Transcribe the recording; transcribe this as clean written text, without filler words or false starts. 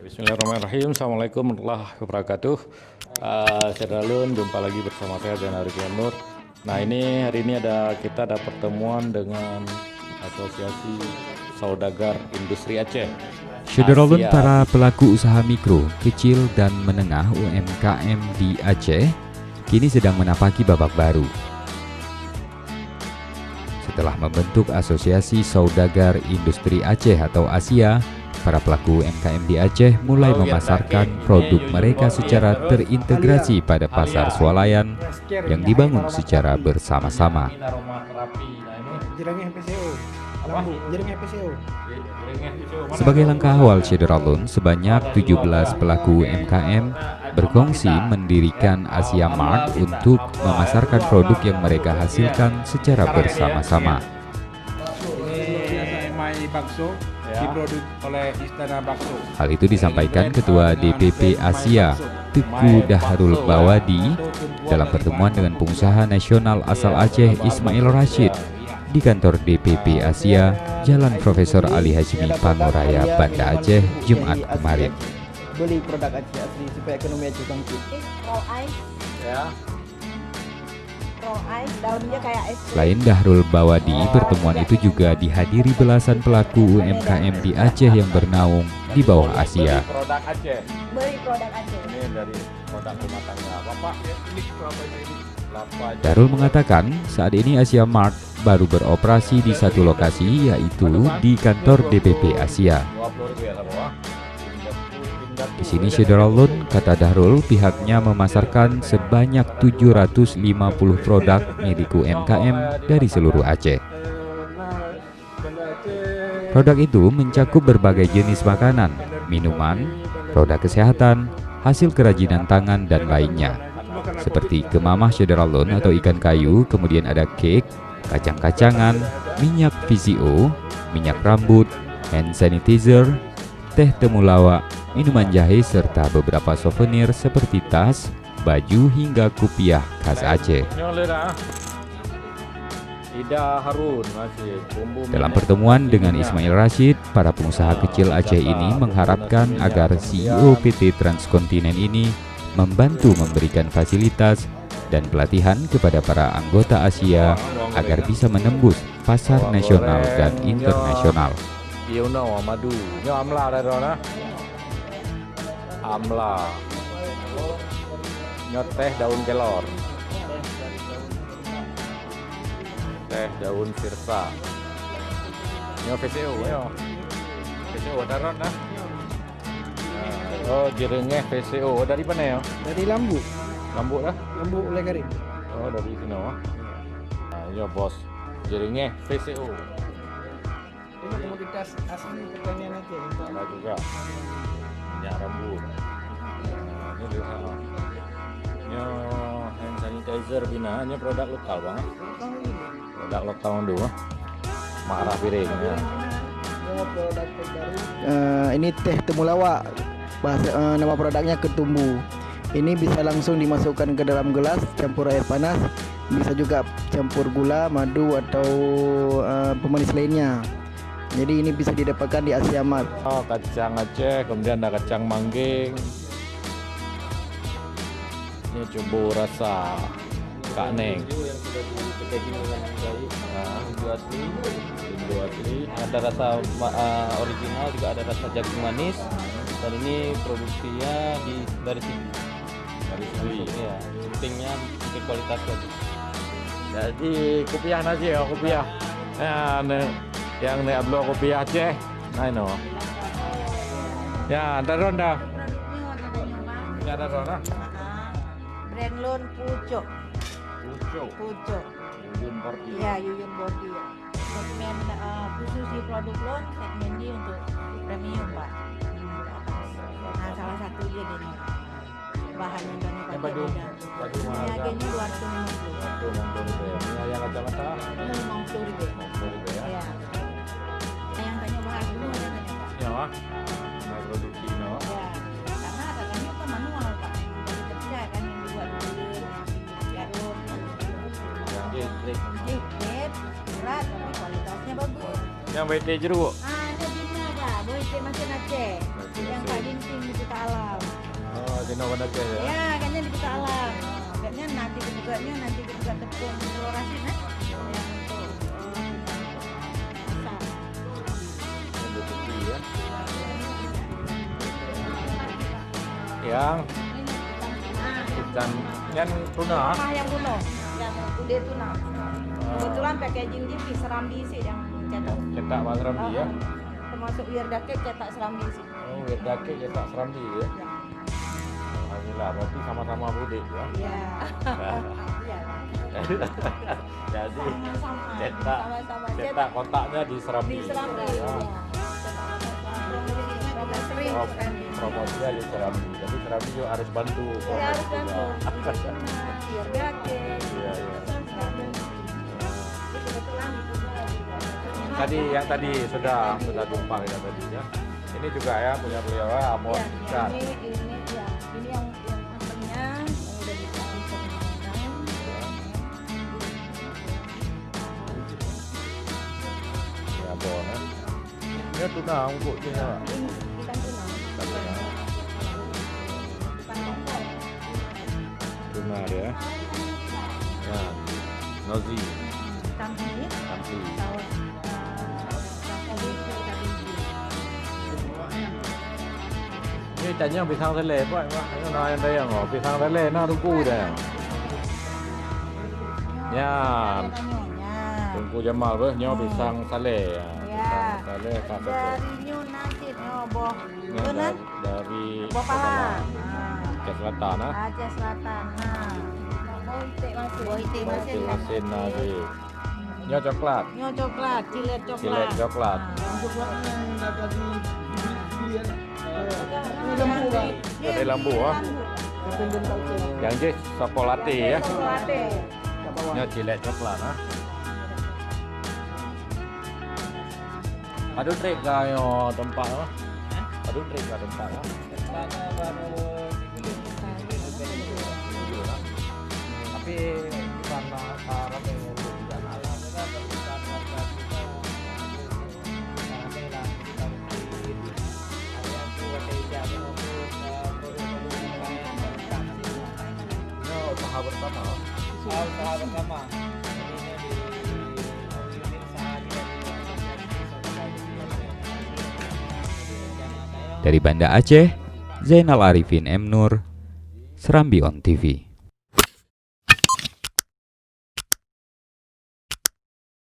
Bismillahirrahmanirrahim. Assalamualaikum warahmatullahi wabarakatuh. Saudara-lun, jumpa lagi bersama saya Zainal Arifin Nur. Nah, hari ini kita ada pertemuan dengan Asosiasi Saudagar Industri Aceh. Saudara-lun, para pelaku usaha mikro, kecil dan menengah UMKM di Aceh kini sedang menapaki babak baru. Setelah membentuk Asosiasi Saudagar Industri Aceh atau ASIA, para pelaku UMKM di Aceh mulai memasarkan produk mereka secara terintegrasi pada pasar swalayan yang dibangun secara bersama-sama. Sebagai langkah awal, Saudara-lun, sebanyak 17 pelaku UMKM berkongsi mendirikan Asia Mart untuk memasarkan produk yang mereka hasilkan secara bersama-sama. Diproduksi oleh Istana Bakso. Hal itu disampaikan Ketua DPP Asia, Teguh Daharul Bawadi, dalam pertemuan dengan pengusaha nasional asal Aceh Ismail Rashid di kantor DPP Asia, Jalan Profesor Ali Hashimi Panguraya, Banda Aceh, Jumat kemarin. Beli produk Aceh asli supaya ekonomi Aceh bangkit. Selain Dahrul Bawadi, pertemuan itu juga dihadiri belasan pelaku UMKM di Aceh yang bernaung di bawah Asia. Dahrul mengatakan saat ini Asia Mart baru beroperasi di satu lokasi, yaitu di kantor DPP Asia. Di sini, Saudara-lun, kata Dahrul, pihaknya memasarkan sebanyak 750 produk milik UMKM dari seluruh Aceh. Produk itu mencakup berbagai jenis makanan, minuman, produk kesehatan, hasil kerajinan tangan, dan lainnya. Seperti kemamah, Saudara-lun, atau ikan kayu, kemudian ada cake, kacang-kacangan, minyak VCO, minyak rambut, hand sanitizer, teh temulawak, minuman jahe, serta beberapa souvenir seperti tas, baju, hingga kupiah khas Aceh. Dalam pertemuan dengan Ismail Rashid, para pengusaha kecil Aceh ini mengharapkan agar CEO PT Transkontinen ini membantu memberikan fasilitas dan pelatihan kepada para anggota Asia agar bisa menembus pasar nasional dan internasional. Amla, teh daun kelor, teh daun sirsa, VCO darat nah. Oh, jerengeh VCO dari mana ya? Dari Lambu Dah? Lambu oleh garing. Oh, dari sini oh. Nah, ya bos, jerengeh VCO. Ini komoditas asli pertanian Aceh. Ada juga minyak rambut. Nah, ini juga. Ini hand sanitizer bina, ini produk lokal banget. Produk lokal dulu. Marah piring ya. Produk terbaru. Ini teh temulawak. Nama produknya ketumbu. Ini bisa langsung dimasukkan ke dalam gelas, campur air panas. Bisa juga campur gula, madu atau pemanis lainnya. Jadi ini bisa didapatkan di Asia Mart. Oh, kacang Aceh, kemudian ada kacang mangging. Ini coba rasa Kak Neng. Indo asli. Ada rasa original, juga ada rasa jagung manis. Dan ini produksinya dari sini. Dari sini ya. Pentingnya kualitas bagus. Jadi kopiah nasi ya, kopiah. Yang nek ablo kopi Aceh, nah ini. Ya, ada ronda. Ya, ada ronda. Brand Lon Pucuk. Pucuk. Yuyun Bordi. Ya, Yuyun Bordi. Segmen khusus di produk Lon, segmen ini untuk premium, Pak. Nah, salah satu dia gini. Bahannya dan Baju ini harganya 250. Ini yang kacamata. Ini 50.000. Ya. Ya. Yang tanya bahan dulu ada tanya, Pak. Ya, nah, produksi no. Ya, karena katanya kan manual, Pak. Dari kerja kan yang dibuat dulu, yang jarum. Yang jepit. Jepit, berat, tapi kualitasnya bagus. Yang BT jeruk. Ada bina ada, boleh mesin Aceh. Yang Pak Dinting kena warna kes ya. Ya, kayaknya dibuka alam. Kayaknya nanti dibuka tepung fluorasin ya. Yang untuk masak. Yang putih ya. Yang ikan yang tuna. Rumah yang kuno, yang udah tuna. Kebetulan packaging dia serambi sih yang cetak. Cetak Mas Ramli ya. Termasuk Wirdake cetak serambi sih. Oh, Wirdake cetak Serambi ya. Alhamdulillah, berarti sama-sama bude ya. Iya. Iya. Jadi Sama-sama. cetak Sama-sama. cetak kotaknya di Serambi. Di serambi. Ya. Agak sering Oh, serambi. promosinya di Serambi. Tapi Serambi juga harus bantu. Iya, harus bantu. promosinya. Wirdake. Iya, iya. Serambi. Ini kebetulan Tadi yang tadi sudah tumpang ya tadi ya. Ini juga ya punya beliau ya, Amon ya, ikan. ini yang asamnya yang udah dikasih Ya, Amon ya. Ini tuna ungguknya. ikan tuna. Ikan tuna. Ikan tongkol. Tuna dia. Ya. Nozi. Kampi. Kampi. Saus. Rasa biji, rasa biji. Ini ikannya pisang tele, Pak. Ini nah yang yang oh, pisang tele nah tungku dah. Ya, Nyonya. tungku Jamal tu nyo pisang tele ya. Ya. Pisang tele tak betul. Dari nyo nanti boh. Ini Benar? dari Boh pala. Aceh Selatan ah. Aceh Selatan. Nah. Boitik masin. Masin nasi. Nyo coklat. Nyo coklat, cilet coklat. Cilet coklat. Dari lambu ah. Yang je sokolate ya. Sokolate. Nyo cilet coklat ah. Aduh trik kah yo tempat ah. Aduh trik kah tempat ah. Tapi karena sarap yang juga alam kan bukan warga kita kami lah kita mungkin ada yang buat tidak maupun produk-produk yang no usaha bersama usaha bersama jadinya di unit sahaja Dari Banda Aceh, Zainal Arifin M. Nur, Serambi On TV.